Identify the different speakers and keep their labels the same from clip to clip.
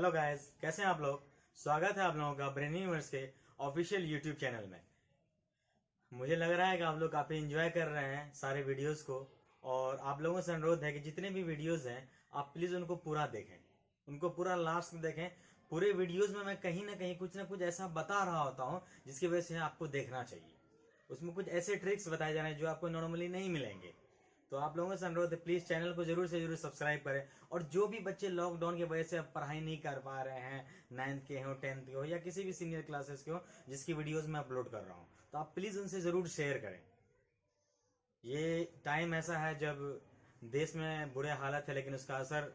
Speaker 1: Hello guys, कैसे हैं आप लोग। स्वागत है आप लोगों का ब्रेन यूनिवर्स के ऑफिशियल यूट्यूब चैनल में। मुझे लग रहा है कि आप लोग काफ़ी एंजॉय कर रहे हैं सारे वीडियोस को, और आप लोगों से अनुरोध है कि जितने भी वीडियोस हैं आप प्लीज़ उनको पूरा देखें, उनको पूरा लास्ट में देखें। पूरे वीडियोस में मैं कहीं ना कहीं कुछ ना कुछ ऐसा बता रहा होता हूँ जिसकी वजह से आपको देखना चाहिए। उसमें कुछ ऐसे ट्रिक्स बताए जा रहे हैं जो आपको नॉर्मली नहीं मिलेंगे। तो आप लोगों से अनुरोध है, प्लीज चैनल को जरूर से जरूर सब्सक्राइब करें। और जो भी बच्चे लॉकडाउन की वजह से अब पढ़ाई नहीं कर पा रहे हैं, 9th के हो, 10th के हो, या किसी भी सीनियर क्लासेस के हो जिसकी वीडियोस मैं अपलोड कर रहा हूँ, तो आप प्लीज उनसे जरूर शेयर करें। ये टाइम ऐसा है जब देश में बुरे हालत है, लेकिन उसका असर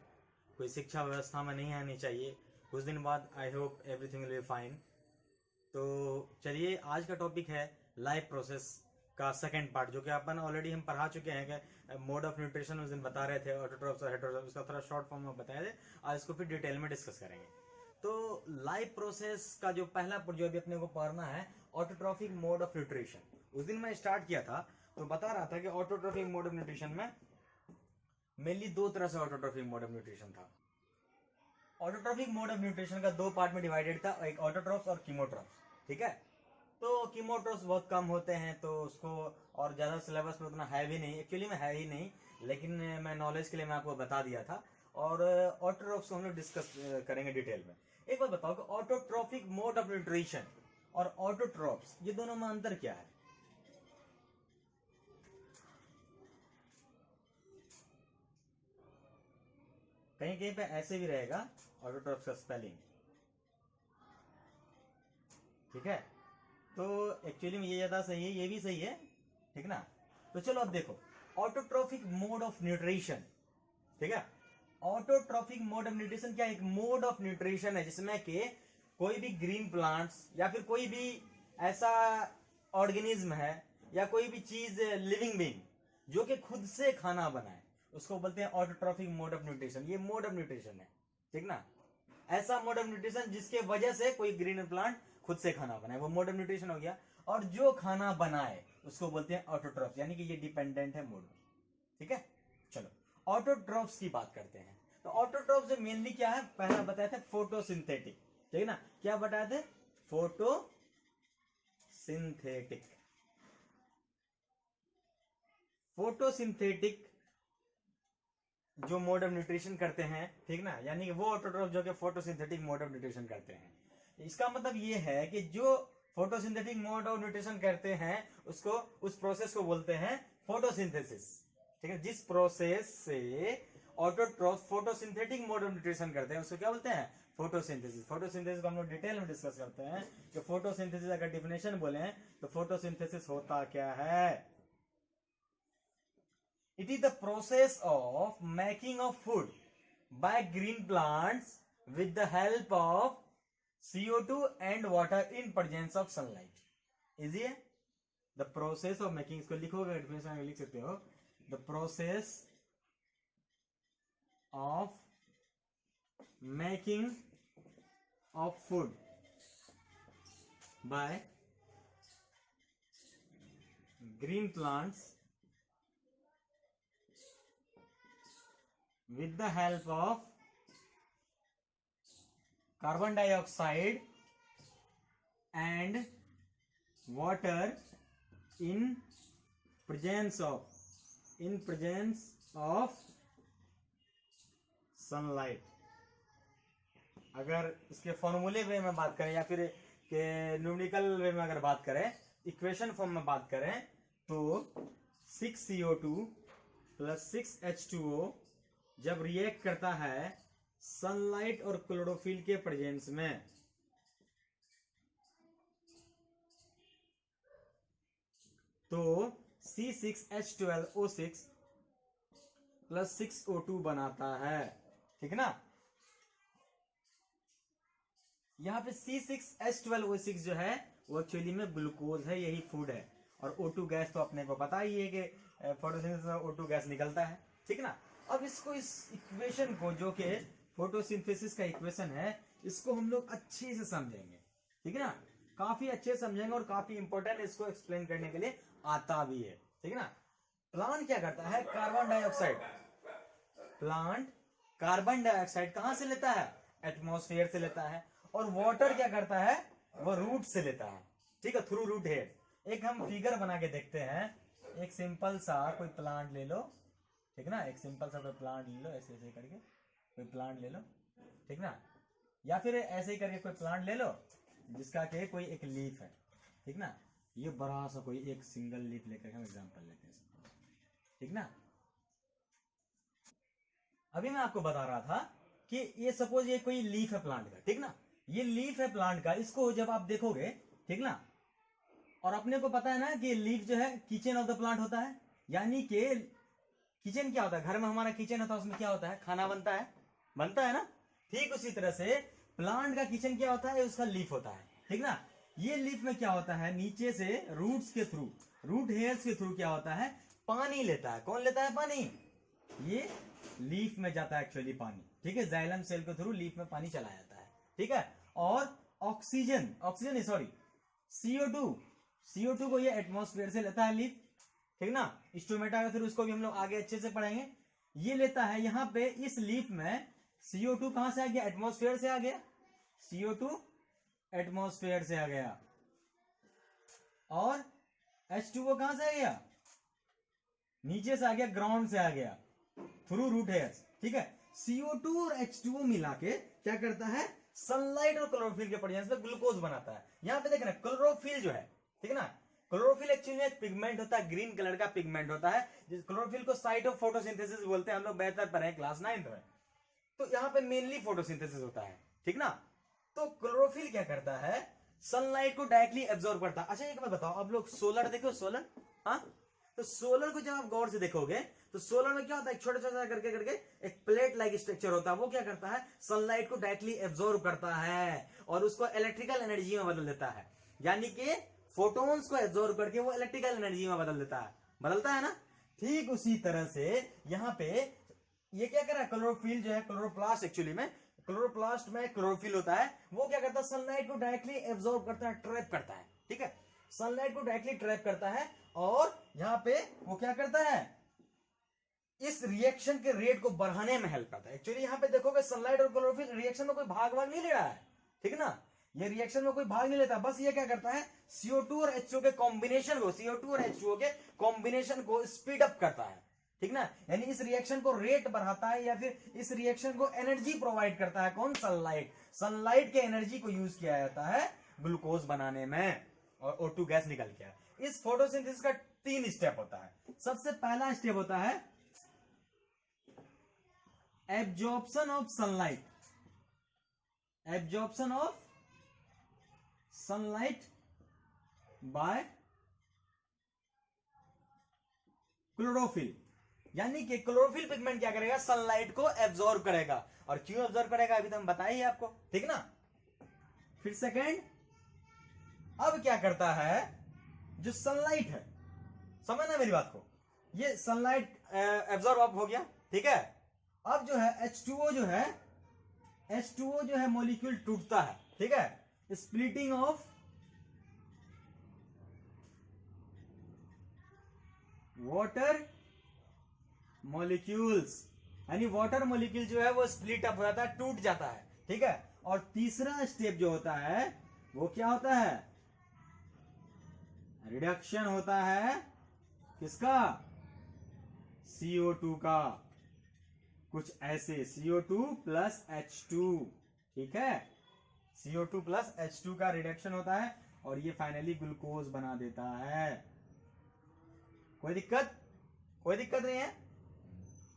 Speaker 1: कोई शिक्षा व्यवस्था में नहीं आनी चाहिए। कुछ दिन बाद I hope everything will be fine. तो चलिए, आज का टॉपिक है लाइफ प्रोसेस का सेकंड पार्ट, जो कि अपन ऑलरेडी हम पढ़ा चुके हैं कि मोड ऑफ न्यूट्रिशन उस दिन बता रहे थे, ऑटोट्रॉफ्स और हेटेरोट्रॉफ्स, इसका थोड़ा शॉर्ट फॉर्म में बताया थे। आज इसको फिर डिटेल में डिस्कस करेंगे। तो लाइफ प्रोसेस का जो पहला जो अभी अपने को पढ़ना है, ऑटोट्रॉफिक मोड ऑफ न्यूट्रिशन। उस दिन मैं स्टार्ट किया था तो बता रहा था कि ऑटोट्रॉफिक मोड ऑफ न्यूट्रिशन में मेनली दो तरह से ऑटोट्रॉफिक मोड ऑफ न्यूट्रिशन था। ऑटोट्रॉफिक मोड ऑफ न्यूट्रिशन का दो पार्ट में डिवाइडेड था, एक ऑटोट्रॉफ्स और कीमोट्रॉफ्स। ठीक है, तो कीमोट्रॉफ्स बहुत कम होते हैं, तो उसको और ज्यादा सिलेबस में उतना है भी नहीं, एक्चुअली में है ही नहीं, लेकिन मैं नॉलेज के लिए मैं आपको बता दिया था। और ऑटोट्रॉफ्स को हम लोग डिस्कस करेंगे डिटेल में। एक बात बताओ कि ऑटोट्रॉफिक मोड ऑफ न्यूट्रिशन और ऑटोट्रॉफ्स, ये दोनों में अंतर क्या है। कहीं कहीं पे ऐसे भी रहेगा ऑटोट्रॉफ्स का स्पेलिंग। ठीक है, तो एक्चुअली में ये ज्यादा सही है, ये भी सही है, ठीक ना। तो चलो अब देखो, ऑटोट्रॉफिक मोड ऑफ न्यूट्रिशन। ठीक है, ऑटोट्रॉफिक मोड ऑफ न्यूट्रिशन क्या, एक मोड ऑफ न्यूट्रिशन है जिसमें कि कोई भी ग्रीन प्लांट्स या फिर कोई भी ऐसा ऑर्गेनिज्म है या कोई भी चीज लिविंग बीइंग जो कि खुद से खाना बनाए, उसको बोलते हैं ऑटोट्रॉफिक मोड ऑफ न्यूट्रिशन। ये मोड ऑफ न्यूट्रिशन है, ठीक ना। ऐसा मोड ऑफ न्यूट्रिशन जिसके वजह से कोई ग्रीन प्लांट खुद से खाना बनाए, वो मोड ऑफ न्यूट्रिशन हो गया। और जो खाना बनाए उसको बोलते हैं ऑटोट्रॉफ, यानी कि ये डिपेंडेंट है मोड में। ठीक है, चलो ऑटोट्रॉफ्स की बात करते हैं। तो ऑटोट्रॉफ्स जो मेनली क्या है, पहला बताए थे फोटोसिंथेटिक। ठीक है ना, क्या बताए थे, फोटोसिंथेटिक। फोटोसिंथेटिक जो मोड ऑफ न्यूट्रिशन करते हैं, ठीक ना, यानी कि वो ऑटोट्रॉफ जो कि फोटोसिंथेटिक मोड ऑफ न्यूट्रिशन करते हैं। इसका मतलब ये है कि जो फोटोसिंथेटिक मोड ऑफ न्यूट्रिशन करते हैं उसको, उस प्रोसेस को बोलते हैं फोटोसिंथेसिस। ठीक है, जिस प्रोसेस से autotroph photosynthetic mode of nutrition करते हैं उसको क्या बोलते हैं, फोटोसिंथेसिस। फोटोसिंथेसिस को हम लोग डिटेल में डिस्कस करते हैं कि फोटोसिंथेसिस अगर डिफिनेशन बोले तो फोटोसिंथेसिस होता क्या है। It is the process of making of food by green plants with the help of CO2 and water in presence of sunlight. Easy है, the process of making, इसको लिखोगे डेफिनेशन में लिख सकते हो, the process of making of food by green plants with the help of carbon dioxide and water in presence of sunlight। अगर इसके फॉर्मूले वे में बात करें या फिर के न्यूमेरिकल वे में अगर बात करें, इक्वेशन फॉर्म में बात करें, तो 6CO2 प्लस 6H2O जब रिएक्ट करता है सनलाइट और क्लोरोफिल के प्रेजेंस में, तो C6H12O6 प्लस 6O2 बनाता है। ठीक ना, यहां पे C6H12O6 जो है वो एक्चुअली में ग्लूकोज है, यही फूड है। और O2 गैस तो अपने को पता ही है कि फोटोसिंथेसिस में O2 गैस निकलता है। ठीक ना, अब इसको, इस इक्वेशन को जो कि फोटोसिंथेसिस का इक्वेशन है, इसको हम लोग अच्छे से समझेंगे। ठीक है ना, काफी अच्छे से समझेंगे और काफी इंपॉर्टेंट, इसको एक्सप्लेन करने के लिए आता भी है। ठीक है ना, प्लांट क्या करता है, carbon dioxide, plant carbon dioxide कहां से लेता है, एटमॉस्फेयर से लेता है, और वाटर क्या करता है, वो रूट से लेता है, ठीक है, थ्रू रूट हेयर। एक हम फिगर बना के देखते हैं, एक सिंपल सा कोई प्लांट ले लो, ठीक ना, एक सिंपल सा कोई प्लांट ले लो, ऐसे ऐसे करके कोई प्लांट ले लो, ठीक ना, या फिर ऐसे ही करके कोई प्लांट ले लो जिसका के कोई एक लीफ है, ठीक ना, ये बड़ा सा कोई एक सिंगल लीफ लेकर हम एग्जांपल लेते हैं, ठीक ना। अभी मैं आपको बता रहा था कि ये सपोज ये कोई लीफ है प्लांट का, ठीक ना, ये लीफ है प्लांट का, इसको जब आप देखोगे, ठीक ना, और अपने को पता है ना कि लीफ जो है किचन ऑफ द प्लांट होता है, यानी कि किचन क्या होता है, घर में हमारा किचन होता है, उसमें क्या होता है, खाना बनता है ना। ठीक उसी तरह से प्लांट का किचन क्या होता है, उसका लीफ होता है, ठीक ना। ये लीफ में क्या होता है, नीचे से रूट्स के थ्रू, रूट हेयर्स के थ्रू क्या होता है, पानी लेता है। कौन लेता है पानी, ये लीफ में जाता है एक्चुअली पानी, ठीक है, जाइलम सेल के थ्रू लीफ में पानी चला जाता है, ठीक है। और ऑक्सीजन सॉरी CO2 को ये एटमॉस्फेयर से लेता है लीफ, ठीक ना। स्टोमेटा का, फिर उसको भी हम लोग आगे अच्छे से पढ़ेंगे। ये लेता है, यहां पे इस लीफ में CO2 कहां से आ गया, एटमॉस्फेयर से आ गया, CO2 एटमॉस्फेयर से आ गया, और H2O कहां से आ गया, नीचे से आ गया, ग्राउंड से आ गया, थ्रू रूट हेयर्स, ठीक है। CO2 और H2O मिला के क्या करता है, सनलाइट और क्लोरोफिल के प्रेजेंस में ग्लूकोज बनाता है। यहां पे देखना, क्लोरोफिल जो है, ठीक है ना, क्लोरोफिल एक्चुअली एक पिगमेंट होता है, ग्रीन कलर का पिगमेंट होता है, जिस क्लोरोफिल को साइट ऑफ फोटोसिंथेसिस बोलते हैं, हम लोग बेहतर पढ़े क्लास 9 में। तो यहाँ पे मेनली फोटोसिंथेसिस होता है, ठीक ना। तो क्लोरोफिल क्या करता है, सनलाइट को डायरेक्टली एब्जॉर्ब करता है। अच्छा एक बात बताओ, आप लोग सोलर देखो, सोलर, हाँ, तो सोलर को जब आप गौर से देखोगे तो सोलर में क्या होता है, छोटा छोटा करके एक प्लेट लाइक स्ट्रक्चर होता है, वो क्या करता है, सनलाइट को डायरेक्टली एब्जॉर्ब करता है और उसको इलेक्ट्रिकल एनर्जी में बदल देता है, यानी कि फोटोन्स को एब्जॉर्ब करके वो इलेक्ट्रिकल एनर्जी में बदलता है ना। ठीक उसी तरह से यहाँ पे ये क्या कर रहा है, क्लोरोफिल जो है, क्लोरोप्लास्ट एक्चुअली में, क्लोरोप्लास्ट में क्लोरोफिल होता है, वो क्या करता है, सनलाइट को डायरेक्टली एब्जॉर्ब करता है, ट्रैप करता है, ठीक है, सनलाइट को डायरेक्टली ट्रैप करता है, और यहां पे वो क्या करता है, इस रिएक्शन के रेट को बढ़ाने में हेल्प करता है। एक्चुअली यहां पे देखोगे सनलाइट और क्लोरोफिल रिएक्शन में कोई भाग नहीं ले रहा है, ठीक ना, ये रिएक्शन में कोई भाग नहीं लेता, बस ये क्या करता है, CO2 और H2O के कॉम्बिनेशन को, CO2 और H2O के कॉम्बिनेशन को स्पीड अप करता है, ठीक ना, यानी इस रिएक्शन को रेट बढ़ाता है, या फिर इस रिएक्शन को एनर्जी प्रोवाइड करता है, कौन, सनलाइट के एनर्जी को यूज किया जाता है ग्लूकोज बनाने में, और O2 गैस निकल के आए। इस फोटोसिंथेसिस का 3 स्टेप होता है। सबसे पहला स्टेप होता है absorption of sunlight bye chlorophyll, यानी कि क्लोरोफिल पिगमेंट क्या करेगा, सनलाइट को एब्जॉर्ब करेगा। और क्यों एब्जॉर्ब करेगा अभी तो हम बताइए आपको, ठीक ना। फिर सेकेंड, अब क्या करता है, जो सनलाइट है, समझना मेरी बात को, ये सनलाइट एब्जॉर्ब हो गया, ठीक है। अब जो है H2O जो है मॉलिक्यूल टूटता है, ठीक है, स्प्लिटिंग ऑफ वाटर मॉलिक्यूल्स, यानी वाटर मॉलिक्यूल जो है वो स्प्लिट अप हो जाता है, टूट जाता है, ठीक है। और तीसरा स्टेप जो होता है वो क्या होता है, रिडक्शन होता है, किसका, CO2 का, कुछ ऐसे, CO2 प्लस H2, ठीक है, CO2 प्लस H2 का रिडक्शन होता है, और ये फाइनली ग्लूकोज बना देता है। कोई दिक्कत नहीं है।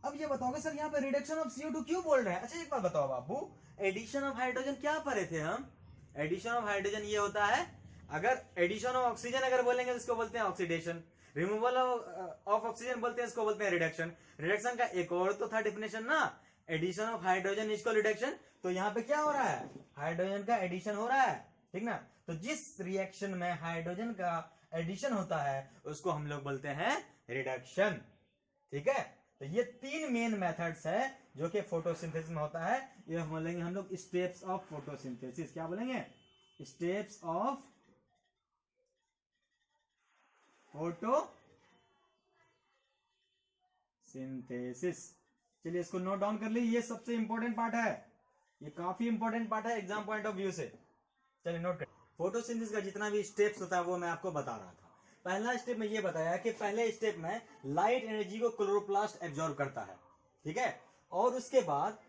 Speaker 1: अब ये बताओगे सर यहाँ पे रिडक्शन ऑफ CO2 क्यों बोल रहे हैं। अच्छा एक बात बताओ बाबू, एडिशन ऑफ हाइड्रोजन क्या पढ़े थे हम, एडिशन ऑफ हाइड्रोजन ये होता है, अगर एडिशन ऑफ ऑक्सीजन अगर बोलेंगे तो इसको बोलते हैं ऑक्सीडेशन, रिमूवल ऑफ ऑक्सीजन बोलते हैं, इसको बोलते हैं रिडक्शन। रिडक्शन का एक और तो था डिफिनेशन ना, addition of hydrogen equal reduction. तो यहाँ पे क्या हो रहा है, हाइड्रोजन का एडिशन हो रहा है, ठीक ना। तो जिस रिएक्शन में हाइड्रोजन का एडिशन होता है उसको हम लोग बोलते हैं रिडक्शन, ठीक है। तो ये 3 मेन मेथड्स है जो कि फोटोसिंथेसिस में होता है। ये बोलेंगे हम लोग स्टेप्स ऑफ फोटोसिंथेसिस, क्या बोलेंगे, स्टेप्स ऑफ फोटोसिंथेसिस। चलिए इसको नोट डाउन कर लीजिए, ये सबसे इंपॉर्टेंट पार्ट है, ये काफी इंपॉर्टेंट पार्ट है एग्जाम पॉइंट ऑफ व्यू से। चलिए नोट कर। फोटोसिंथेसिस का जितना भी स्टेप्स होता है वो मैं आपको बता रहा था। पहला स्टेप में ये बताया कि पहले स्टेप में लाइट एनर्जी को क्लोरोप्लास्ट एब्जॉर्ब करता है, ठीक है, और उसके बाद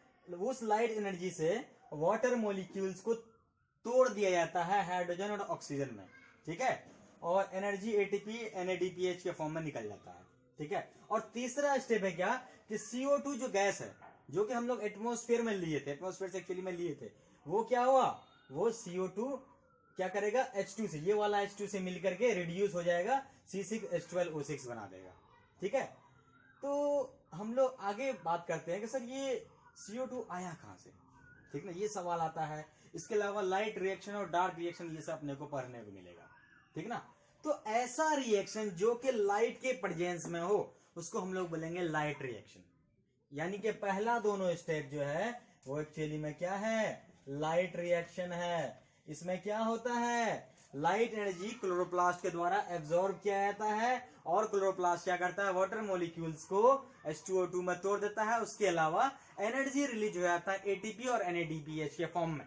Speaker 1: उस लाइट एनर्जी से वाटर मॉलिक्यूल्स को तोड़ दिया जाता है हाइड्रोजन और ऑक्सीजन में, ठीक है, और एनर्जी एटीपी एनएडीपीएच के फॉर्म में निकल जाता है, ठीक है। और तीसरा स्टेप है क्या कि CO2 जो गैस है जो कि हम लोग एटमॉस्फेयर में लिए थे, एटमॉस्फेयर से एक्चुअली में लिए थे, वो क्या हुआ, वो CO2 क्या करेगा H2 से, ये वाला H2 से मिलकर के रिड्यूस हो जाएगा C6H12O6 बना देगा, ठीक है। तो हम लोग आगे बात करते हैं कि सर ये CO2 आया कहां से, ठीक ना, ये सवाल आता है। इसके अलावा लाइट रिएक्शन और डार्क रिएक्शन ये सब अपने को पढ़ने को मिलेगा, ठीक ना। तो ऐसा रिएक्शन जो कि लाइट के प्रेजेंस में हो उसको हम लोग बोलेंगे लाइट रिएक्शन। यानी कि पहला दोनों स्टेप जो है वो एक्चुअली में क्या है, लाइट रिएक्शन है। इसमें क्या होता है, लाइट एनर्जी क्लोरोप्लास्ट के द्वारा एब्जॉर्ब किया जाता है और क्लोरोप्लास्ट क्या करता है, वाटर मॉलिक्यूल्स को H2O2 में तोड़ देता है। उसके अलावा एनर्जी रिलीज हो जाता है एटीपी और एनएडीपीएच के फॉर्म में,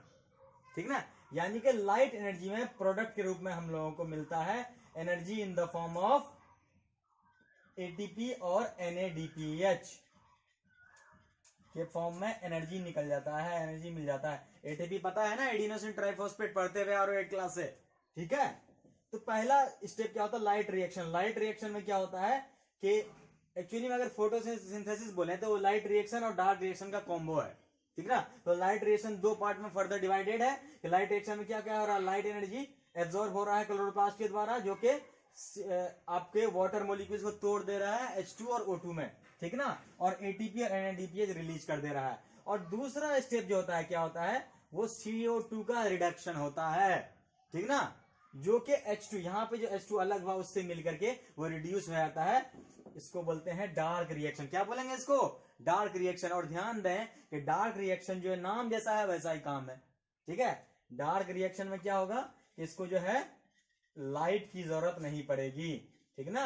Speaker 1: ठीक ना। यानी कि लाइट एनर्जी में प्रोडक्ट के रूप में हम लोगों को मिलता है energy in the form of ATP और एनएडीपीएच के फॉर्म में एनर्जी निकल जाता है, एनर्जी मिल जाता है। एटीपी पता है ना, एडिनोसिन ट्राइफॉस्फेट पढ़ते हुए और 8 क्लास से, ठीक है। तो पहला स्टेप क्या होता है, लाइट रिएक्शन। लाइट रिएक्शन में क्या होता है कि एक्चुअली में अगर फोटोसिंथेसिस बोले तो वो लाइट रिएक्शन और डार्क रिएक्शन का कॉम्बो है, ठीक ना। तो लाइट रिएक्शन दो पार्ट में फर्दर डिवाइडेड है कि लाइट रिएक्शन में क्या क्या हो रहा है, लाइट एनर्जी एब्जॉर्ब हो रहा है क्लोरोप्लास्ट के द्वारा जो कि आपके वाटर मॉलिक्यूल्स को तोड़ दे रहा है H2 और O2 में, ठीक ना, और एटीपी और एनएडीपीएच रिलीज कर दे रहा है। और दूसरा स्टेप जो होता है क्या होता है, वो CO2 का रिडक्शन होता है, ठीक ना, जो कि H2 यहाँ पे जो H2 अलग हुआ उससे मिलकर के वो रिड्यूस हो जाता है। इसको बोलते हैं डार्क रिएक्शन। क्या बोलेंगे इसको, डार्क रिएक्शन। और ध्यान दें कि डार्क रिएक्शन जो है नाम जैसा है वैसा ही काम है, ठीक है। डार्क रिएक्शन में क्या होगा, इसको जो है लाइट की जरूरत नहीं पड़ेगी, ठीक ना।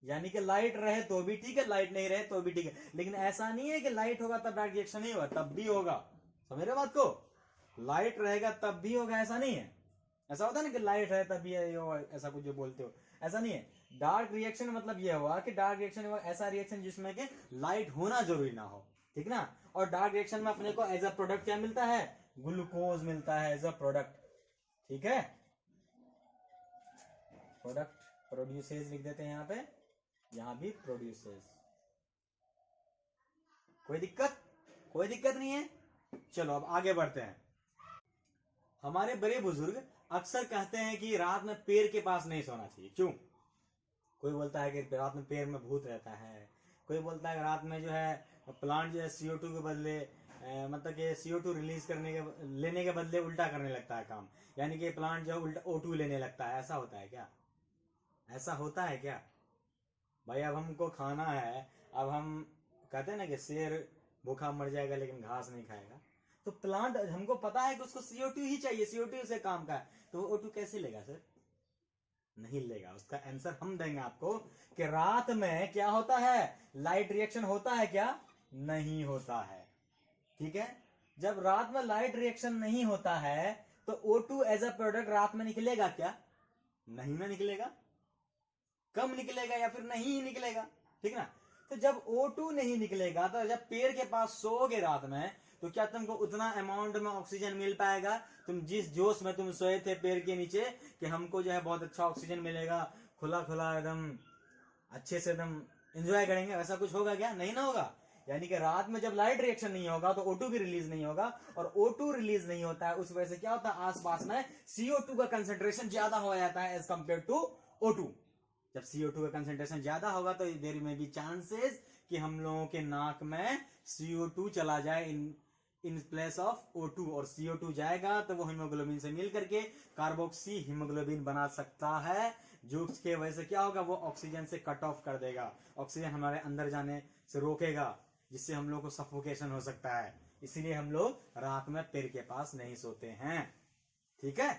Speaker 1: यानी कि लाइट रहे तो भी ठीक है, लाइट नहीं रहे तो भी ठीक है, लेकिन ऐसा नहीं है कि लाइट होगा तब डार्क रिएक्शन नहीं होगा, तब भी होगा। समझ रहे बात को, लाइट रहेगा तब भी होगा, ऐसा नहीं है। ऐसा होता है ना कि लाइट है तभी ऐसा कुछ जो बोलते हो, ऐसा नहीं है। डार्क रिएक्शन मतलब यह हुआ कि डार्क रिएक्शन ऐसा रिएक्शन जिसमें कि लाइट होना जरूरी ना हो, ठीक ना। और डार्क रिएक्शन में अपने को एज अ प्रोडक्ट क्या मिलता है, ग्लूकोज मिलता है एज अ प्रोडक्ट, ठीक है। प्रोडक्ट प्रोड्यूसेस लिख देते हैं यहाँ पे, यहां भी प्रोड्यूसेस। कोई दिक्कत, कोई दिक्कत नहीं है। चलो अब आगे बढ़ते हैं। हमारे बड़े बुजुर्ग अक्सर कहते हैं कि रात में पेड़ के पास नहीं सोना चाहिए। क्यों, कोई बोलता है कि रात में पेड़ में भूत रहता है, कोई बोलता है कि रात में जो है प्लांट जो है CO2 के बदले मतलब कि CO2 रिलीज करने के लेने के बदले उल्टा करने लगता है काम, यानी कि प्लांट जो है उल्टा O2 लेने लगता है। ऐसा होता है क्या, ऐसा होता है क्या भाई। अब हमको खाना है, अब हम कहते हैं ना कि शेर भूखा मर जाएगा लेकिन घास नहीं खाएगा, तो प्लांट हमको पता है कि उसको CO2 ही चाहिए, CO2 से काम का है, तो वो O2 कैसे लेगा सर, नहीं लेगा। उसका आंसर हम देंगे आपको कि रात में क्या होता है, लाइट रिएक्शन होता है क्या, नहीं होता है, ठीक है। जब रात में लाइट रिएक्शन नहीं होता है तो O2 एज अ प्रोडक्ट रात में निकलेगा क्या, नहीं ना निकलेगा, कम निकलेगा या फिर नहीं निकलेगा, ठीक ना। तो जब O2 नहीं निकलेगा तो जब पेड़ के पास सोओगे रात में तो क्या तुमको उतना अमाउंट में ऑक्सीजन मिल पाएगा, तुम जिस जोश में तुम सोए थे पेड़ के नीचे कि हमको जो है बहुत अच्छा ऑक्सीजन मिलेगा, खुला खुला एकदम अच्छे से एकदम एंजॉय करेंगे, वैसा कुछ होगा क्या, नहीं ना होगा। यानी कि रात में जब लाइट रिएक्शन नहीं होगा तो O2 भी रिलीज नहीं होगा, और O2 रिलीज नहीं होता है उस वजह से क्या होता है, आसपास में CO2 का कंसेंट्रेशन ज्यादा हो जाता है एज कंपेयर टू O2। जब CO2 का कंसेंट्रेशन ज्यादा होगा तो देयर में भी चांसेस कि हम लोगों के नाक में CO2 चला जाए इन प्लेस ऑफ O2, और CO2 जाएगा तो वो हीमोग्लोबिन से मिल करके कार्बोक्सी हीमोग्लोबिन बना सकता है, जो उसके वजह से क्या होगा, वो ऑक्सीजन से कट ऑफ कर देगा, ऑक्सीजन हमारे अंदर जाने से रोकेगा, जिससे हम लोग को सफोकेशन हो सकता है। इसीलिए हम लोग रात में पेड़ के पास नहीं सोते हैं, ठीक है।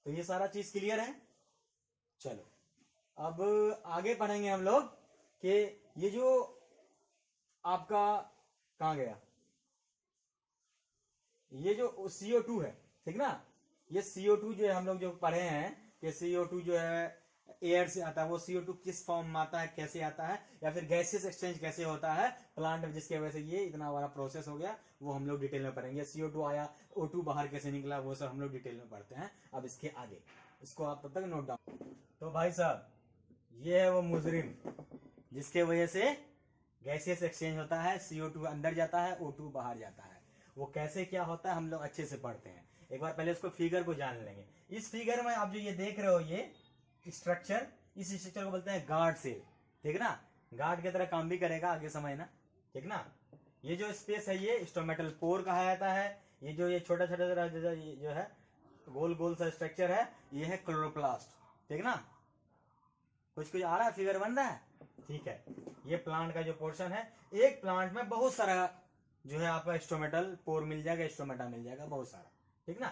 Speaker 1: तो ये सारा चीज क्लियर है। चलो अब आगे पढ़ेंगे हम लोग कि ये जो आपका कहां गया, ये जो CO2 है, ठीक ना, ये CO2 जो है हम लोग जो पढ़े हैं कि CO2 जो है एयर से आता है, वो CO2 किस फॉर्म में आता है, कैसे आता है, या फिर गैसेस एक्सचेंज कैसे होता है प्लांट में, जिसकी वजह से ये इतना बड़ा प्रोसेस हो गया, वो हम लोग डिटेल में पढ़ेंगे। CO2 आया, O2 बाहर कैसे निकला, वो सब हम लोग डिटेल में पढ़ते हैं अब इसके आगे। इसको आप तब तक नोट डाउन। तो भाई साहब, ये है वो मुजरिम जिसके वजह से गैसेस एक्सचेंज होता है, CO2 अंदर जाता है, O2 बाहर जाता है। वो कैसे क्या होता है हम लोग अच्छे से पढ़ते हैं। एक बार पहले इसको फिगर को जान लेंगे। इस फिगर में आप जो ये देख रहे हो, ये स्ट्रक्चर, इस स्ट्रक्चर को बोलते हैं गार्ड सेल, ठीक ना। गार्ड की तरह काम भी करेगा आगे समझना, ठीक ना। ये जो स्पेस है ये स्टोमेटल पोर कहा जाता है। ये जो ये छोटा छोटा जो है गोल गोल सा स्ट्रक्चर है, ये है क्लोरोप्लास्ट, ठीक ना। कुछ आ रहा है, फिगर बन रहा है, ठीक है। ये प्लांट का जो पोर्शन है, एक प्लांट में बहुत सारा जो है आपका स्टोमेटल पोर मिल जाएगा, स्टोमेटा मिल जाएगा, बहुत सारा, ठीक ना।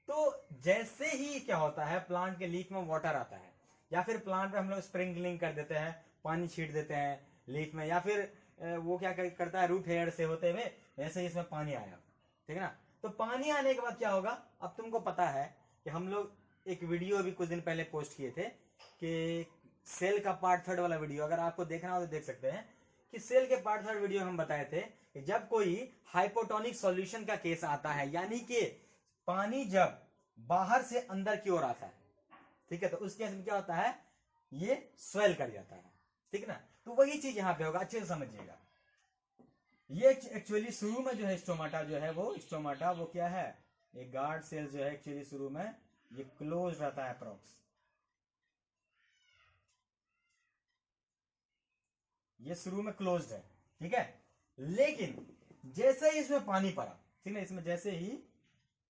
Speaker 1: तो जैसे ही क्या होता है, प्लांट के लीफ में वाटर आता है, या फिर प्लांट में हम लोग स्प्रिंकलिंग कर देते हैं, पानी छीट देते हैं लीफ में, या फिर वो क्या करता है रूट हेयर से होते हुए, वैसे ही इसमें पानी आया, ठीक ना। तो पानी आने के बाद क्या होगा, अब तुमको पता है कि हम लोग एक वीडियो अभी कुछ दिन पहले पोस्ट किए थे कि सेल का पार्ट 3 वाला वीडियो, अगर आपको देखना हो तो देख सकते हैं कि सेल के पार्ट 3 वीडियो हम बताए थे कि जब कोई हाइपोटोनिक सॉल्यूशन का केस आता है, यानी कि पानी जब बाहर से अंदर की ओर आता है, ठीक है, तो उस केस में क्या होता है, ये स्वेल कर जाता है, ठीक ना। तो वही चीज यहां पे होगा, अच्छे से समझिएगा। ये एक्चुअली शुरू में जो है स्टोमाटा जो है, वो स्टोमाटा वो क्या है, ये गार्ड सेल जो है एक्चुअली शुरू में ये क्लोज रहता है अप्रोक्स, ये शुरू में क्लोज्ड है, ठीक है। लेकिन जैसे ही इसमें पानी पड़ा, ठीक है, इसमें जैसे ही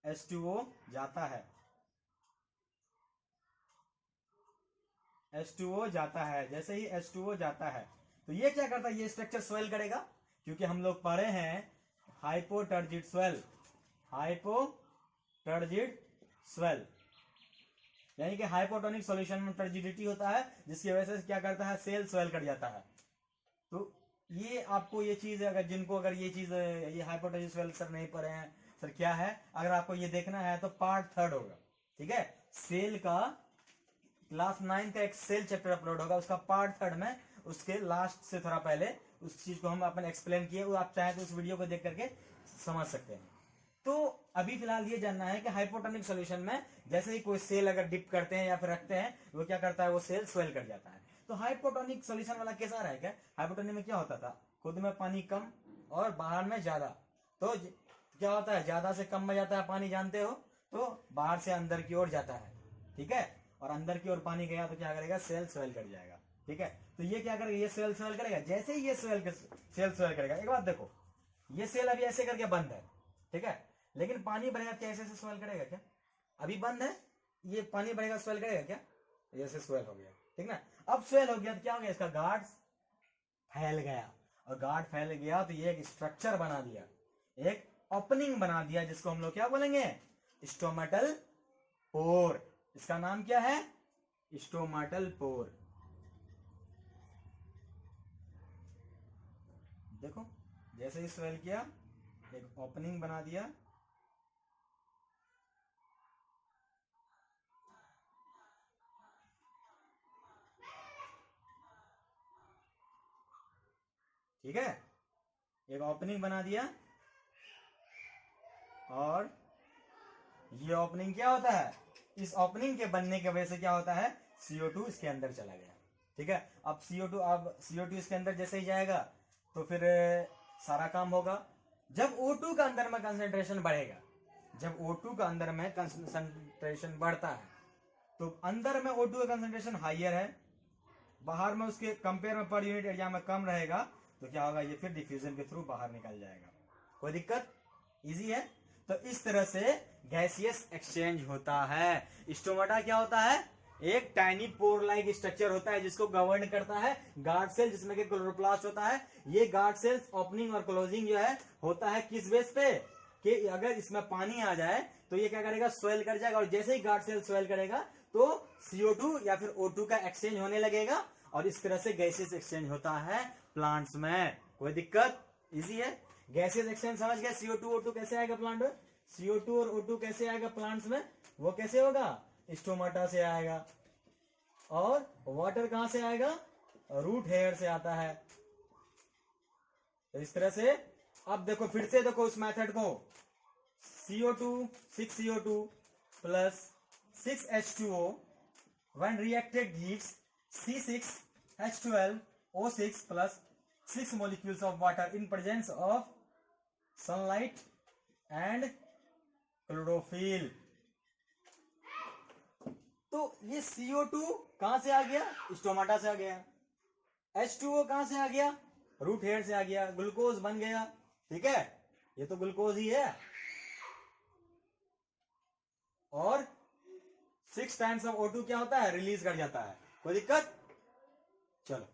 Speaker 1: H2O जाता है, H2O जाता है, जैसे ही H2O जाता है, तो ये क्या करता है, ये स्ट्रक्चर स्वेल करेगा, क्योंकि हम लोग पढ़े हैं हाइपोटर्जिड स्वेल, हाइपोटर्जिड स्वेल, यानी कि हाइपोटोनिक सॉल्यूशन में टर्जिडिटी होता है, जिसकी वजह से क्या करता है, सेल स्वेल कर जाता है। तो ये आपको ये चीज, अगर जिनको अगर ये चीज ये हाइपोटोनिक स्वेल सर नहीं पढ़े हैं, सर क्या है, अगर आपको ये देखना है तो पार्ट 3 होगा, ठीक है। सेल का क्लास 9 का एक सेल चैप्टर अपलोड होगा, उसका पार्ट 3 में उसके लास्ट से थोड़ा पहले उस चीज को हम अपन एक्सप्लेन किए, वो आप चाहे तो उस वीडियो को देख करके समझ सकते हैं। तो अभी फिलहाल ये जानना है कि हाइपोटोनिक सॉल्यूशन में जैसे ही कोई सेल अगर डिप करते हैं या फिर रखते हैं, वो क्या करता है, वो सेल स्वेल कर जाता है। तो हाइपोटोनिक सॉल्यूशन वाला केस आ रहा है क्या, हाइपोटोनिक में क्या होता था, खुद में पानी कम और बाहर में ज्यादा, तो क्या होता है, ज्यादा से कम में जाता है पानी, जानते हो, तो बाहर से अंदर की ओर जाता है, ठीक है, और अंदर की ओर पानी गया तो क्या करेगा, सेल स्वेल कर जाएगा, ठीक है। तो ये क्या करेगा, ये सेल स्वेल करेगा, जैसे ही ये सेल स्वेल करेगा, एक बात देखो, ये सेल अभी ऐसे करके बंद है, ठीक है, लेकिन पानी भरेगा क्या, ऐसे स्वेल करेगा क्या, अभी बंद है, ये पानी भरेगा स्वेल करेगा क्या, ऐसे स्वेल हो गया, ठीक ना। अब स्वेल हो गया तो क्या हो गया, इसका गार्ड फैल गया, और गार्ड फैल गया तो ये एक स्ट्रक्चर बना दिया, एक ओपनिंग बना दिया, जिसको हम लोग क्या बोलेंगे, स्टोमेटल पोर। इसका नाम क्या है, स्टोमेटल पोर। देखो जैसे ही स्वेल किया, एक ओपनिंग बना दिया, ठीक है, एक ओपनिंग बना दिया, और ये ओपनिंग क्या होता है, इस ओपनिंग के बनने की वजह से क्या होता है, CO2 इसके अंदर चला गया, ठीक है। अब CO2 इसके अंदर जैसे ही जाएगा तो फिर सारा काम होगा। जब O2 का अंदर में कंसंट्रेशन बढ़ेगा, जब O2 का अंदर में कंसंट्रेशन बढ़ता है, तो अंदर में O2 का कंसंट्रेशन हाइयर है, बाहर में उसके कंपेयर में पर यूनिट एरिया में कम रहेगा, तो क्या होगा, ये फिर डिफ्यूजन के थ्रू बाहर निकल जाएगा। कोई दिक्कत, इजी है। तो इस तरह से गैसियस एक्सचेंज होता है। स्टोमाटा क्या होता है, एक टाइनी पोर लाइक स्ट्रक्चर होता है, जिसको गवर्न करता है गार्ड सेल, जिसमें कि क्लोरोप्लास्ट होता है। ये गार्ड सेल्स ओपनिंग और क्लोजिंग जो है होता है किस बेस पे, कि अगर इसमें पानी आ जाए तो ये क्या करेगा, स्वेल कर जाएगा, और जैसे ही गार्ड सेल स्वेल करेगा तो CO2 या फिर O2 का एक्सचेंज होने लगेगा, और इस तरह से गैसेस एक्सचेंज होता है प्लांट्स में। कोई दिक्कत, इजी है। गैसेस एक्सचेंज समझ गए, CO2 O2 कैसे आएगा प्लांट में, CO2 और O2 कैसे आएगा प्लांट्स में? वो कैसे होगा? स्टोमाटा से आएगा। और वाटर कहां से आएगा? रूट हेयर से आता है। तो इस तरह से अब देखो, फिर से देखो उस मेथड को, CO2 6CO2 plus 6H2O when reacted gives C6H12O6 plus 6 molecules of water in presence of sunlight and chlorophyll। तो ये CO2 कहां से आ गया? स्टोमाटा से आ गया। H2O कहां से आ गया? रूट हेयर से आ गया। ग्लूकोज बन गया। ठीक है, ये तो ग्लूकोज ही है। और 6 टाइम्स ऑफ O2 क्या होता है? रिलीज कर जाता है। कोई दिक्कत? चलो,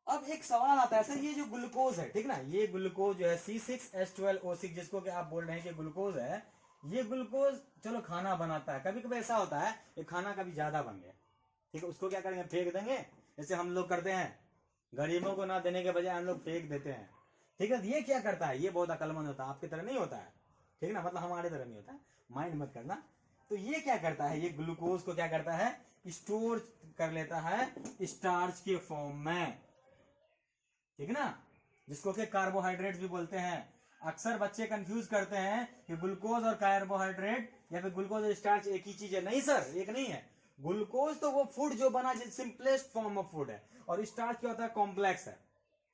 Speaker 1: अब एक सवाल आता है, सर ये जो ग्लूकोज है, ठीक ना, ये ग्लूकोज जो है C6H12O6 जिसको कि आप बोल रहे हैं कि ग्लूकोज है, ये ग्लूकोज चलो खाना बनाता है। कभी कभी ऐसा होता है ये खाना कभी ज्यादा बन गया, ठीक है, उसको क्या करेंगे? फेंक देंगे, जैसे हम लोग करते हैं। गरीबों को ना देने के बजाय हम लोग फेंक देते हैं। ठीक है, ये क्या करता है? ये बहुत अकलमंद होता है, आपकी तरह नहीं होता है। ठीक ना, मतलब हमारे तरह नहीं होता, माइंड मत करना। तो ये क्या करता है? ये ग्लूकोज को क्या करता है? स्टोर कर लेता है स्टार्च के फॉर्म में। ठीक ना, जिसको कि कार्बोहाइड्रेट भी बोलते हैं। अक्सर बच्चे कंफ्यूज करते हैं कि ग्लूकोज और कार्बोहाइड्रेट या फिर ग्लूकोज और स्टार्च एक ही चीज है। नहीं सर, एक नहीं है। ग्लूकोज तो वो फूड जो बना सिंपलेस्ट फॉर्म ऑफ फूड है, और स्टार्च क्या होता है? कॉम्प्लेक्स है।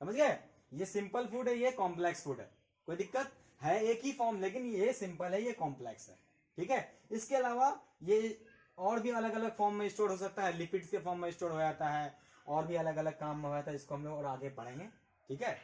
Speaker 1: समझ गए? ये सिंपल फूड है, ये कॉम्प्लेक्स फूड है। कोई दिक्कत है? एक ही फॉर्म, लेकिन ये सिंपल है, ये कॉम्प्लेक्स है। ठीक है, इसके अलावा ये और भी अलग अलग फॉर्म में स्टोर हो सकता है, लिपिड्स के फॉर्म में स्टोर हो जाता है, और भी अलग अलग काम में हो जाता है। इसको हम लोग और आगे पढ़ेंगे। ठीक है,